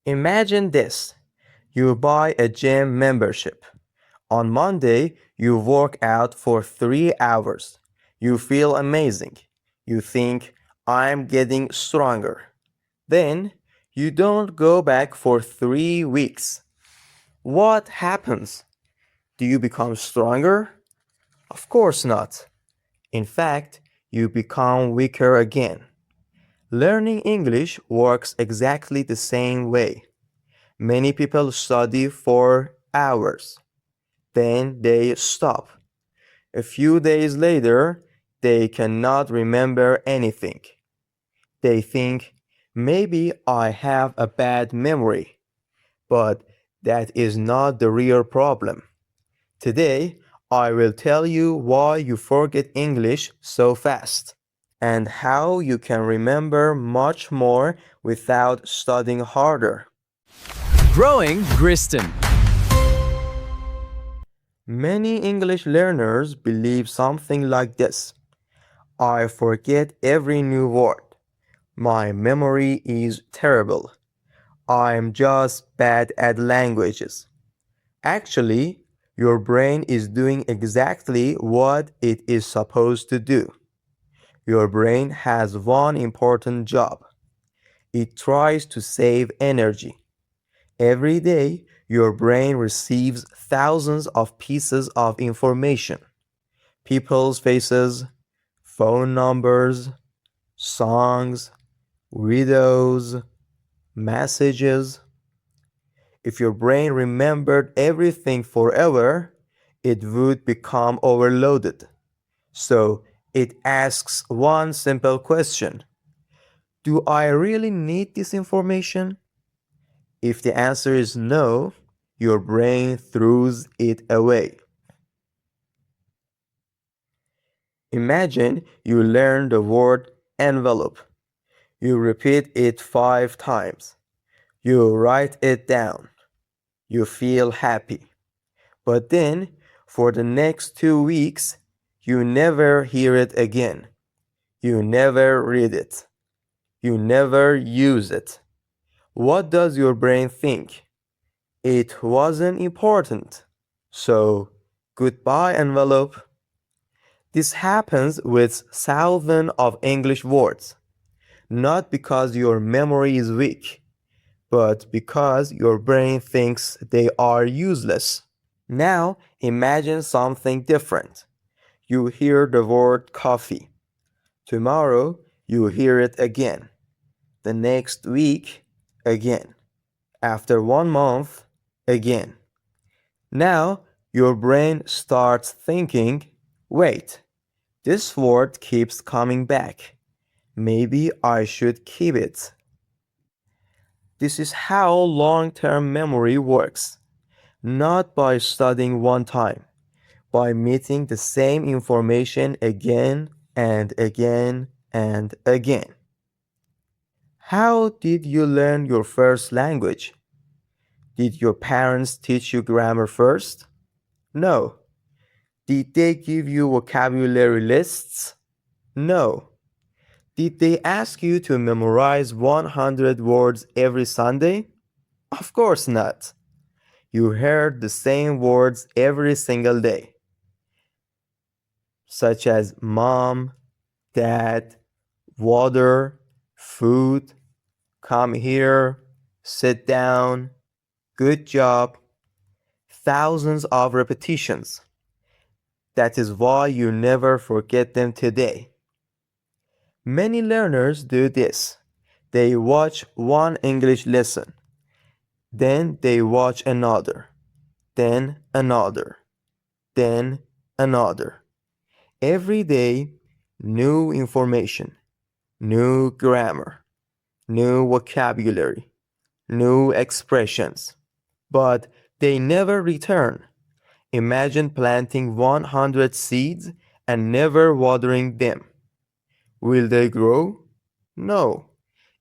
Imagine this. You buy a gym membership. On Monday, you work out for 3 hours. You feel amazing. You think, I'm getting stronger. Then, you don't go back for 3 weeks. What happens? Do you become stronger? Of course not. In fact, you become weaker again. Learning English works exactly the same way. Many people study for hours. Then they stop. A few days later, they cannot remember anything. They think, maybe I have a bad memory. But that is not the real problem. Today, I will tell you why you forget English so fast and how you can remember much more without studying harder. Growing Griston. Many English learners believe something like this: I forget every new word. My memory is terrible. I'm just bad at languages. Actually, your brain is doing exactly what it is supposed to do. Your brain has one important job. It tries to save energy. Every day, your brain receives thousands of pieces of information: people's faces, phone numbers, songs, videos, messages. If your brain remembered everything forever, it would become overloaded. So it asks one simple question: do I really need this information? If the answer is no, your brain throws it away. Imagine you learn the word envelope. You repeat it 5 times. You write it down. You feel happy. But then, for the next 2 weeks, you never hear it again. You never read it. You never use it. What does your brain think? It wasn't important. So, goodbye envelope. This happens with thousands of English words, not because your memory is weak, but because your brain thinks they are useless. Now imagine something different. You hear the word coffee. Tomorrow you hear it again. The next week, again. After 1 month, again. Now your brain starts thinking, wait, this word keeps coming back. Maybe I should keep it. This is how long-term memory works. Not by studying one time, by meeting the same information again and again and again. How did you learn your first language? Did your parents teach you grammar first? No. Did they give you vocabulary lists? No. Did they ask you to memorize 100 words every Sunday? Of course not. You heard the same words every single day, such as mom, dad, water, food, come here, sit down, good job, thousands of repetitions. That is why you never forget them today. Many learners do this. They watch one English lesson, then they watch another, then another, then another. Every day, new information, new grammar, new vocabulary, new expressions. But they never return. Imagine planting 100 seeds and never watering them. Will they grow? No.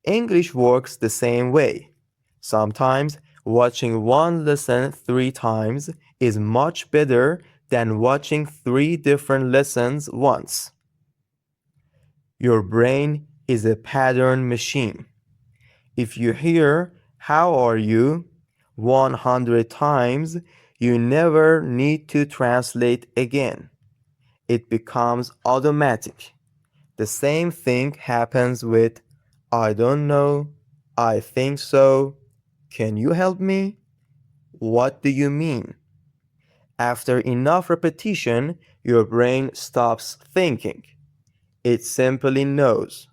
English works the same way. Sometimes watching one lesson 3 times is much better than watching 3 different lessons once. Your brain is a pattern machine. If you hear How are you? 100 times, you never need to translate again. It becomes automatic. The same thing happens with I don't know, I think so, can you help me? What do you mean? After enough repetition, your brain stops thinking. It simply knows.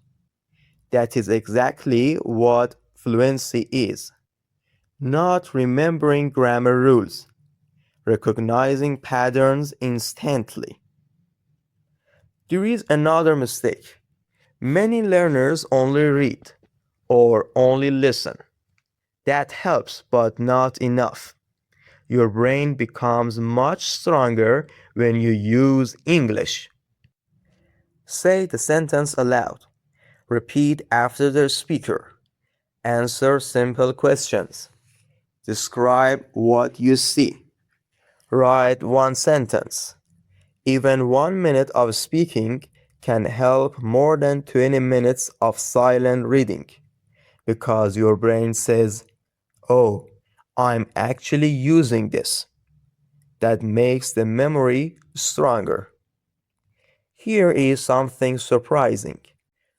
That is exactly what fluency is. Not remembering grammar rules, recognizing patterns instantly. There is another mistake. Many learners only read or only listen. That helps, but not enough. Your brain becomes much stronger when you use English. Say the sentence aloud. Repeat after the speaker. Answer simple questions. Describe what you see. Write one sentence. Even 1 minute of speaking can help more than 20 minutes of silent reading because your brain says, oh, I'm actually using this. That makes the memory stronger. Here is something surprising.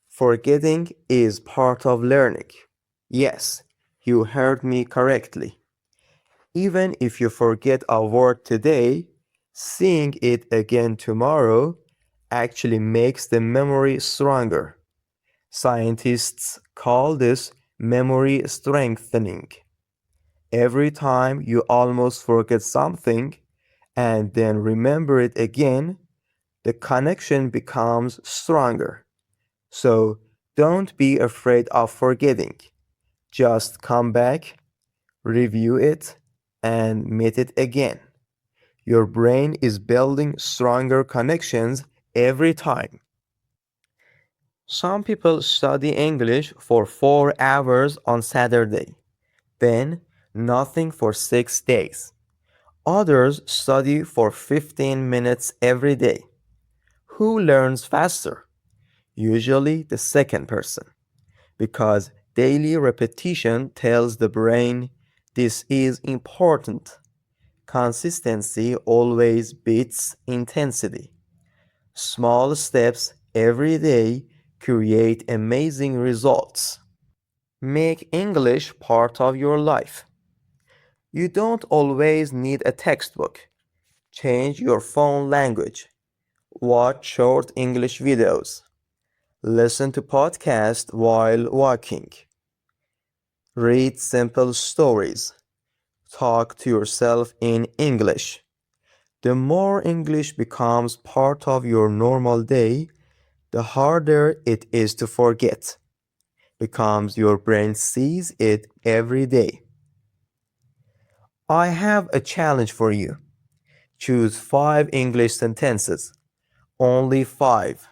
Forgetting is part of learning. Yes, you heard me correctly. Even if you forget a word today, seeing it again tomorrow actually makes the memory stronger. Scientists call this memory strengthening. Every time you almost forget something and then remember it again, the connection becomes stronger. So don't be afraid of forgetting. Just come back, review it, and meet it again. Your brain is building stronger connections every time. Some people study English for 4 hours on Saturday, then nothing for 6 days. Others study for 15 minutes every day. Who learns faster? Usually the second person, because daily repetition tells the brain this is important. Consistency always beats intensity. Small steps every day create amazing results. Make English part of your life. You don't always need a textbook. Change your phone language. Watch short English videos. Listen to podcasts while walking. Read simple stories. Talk to yourself in English. The more English becomes part of your normal day, the harder it is to forget, because your brain sees it every day. I have a challenge for you. Choose 5 English sentences. Only 5.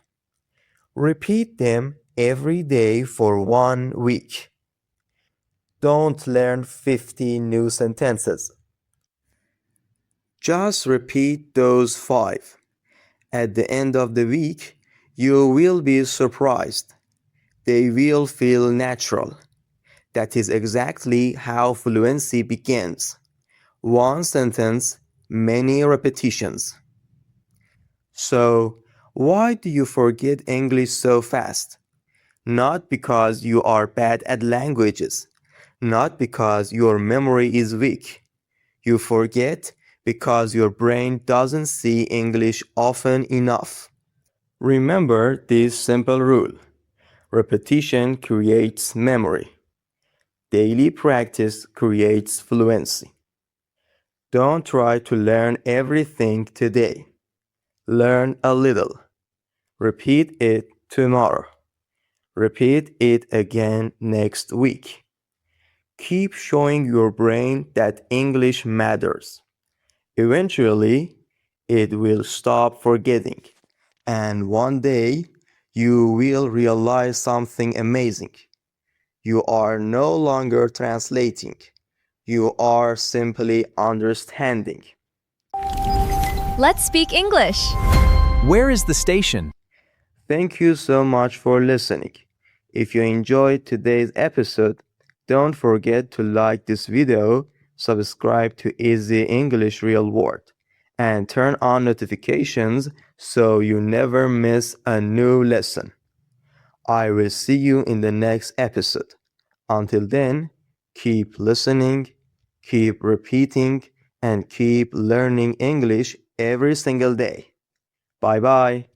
Repeat them every day for 1 week. Don't learn 50 new sentences. Just repeat those 5. At the end of the week, you will be surprised. They will feel natural. That is exactly how fluency begins. One sentence, many repetitions. So, why do you forget English so fast? Not because you are bad at languages, not because your memory is weak. You forget because your brain doesn't see English often enough. Remember this simple rule. Repetition creates memory. Daily practice creates fluency. Don't try to learn everything today. Learn a little. Repeat it tomorrow. Repeat it again next week. Keep showing your brain that English matters. Eventually, it will stop forgetting. And one day, you will realize something amazing. You are no longer translating. You are simply understanding. Let's speak English. Where is the station? Thank you so much for listening. If you enjoyed today's episode, Don't forget to like this video, subscribe to Easy English Real Word, and turn on notifications so you never miss a new lesson. I will see you in the next episode. Until then, keep listening, keep repeating, and keep learning English every single day. Bye bye.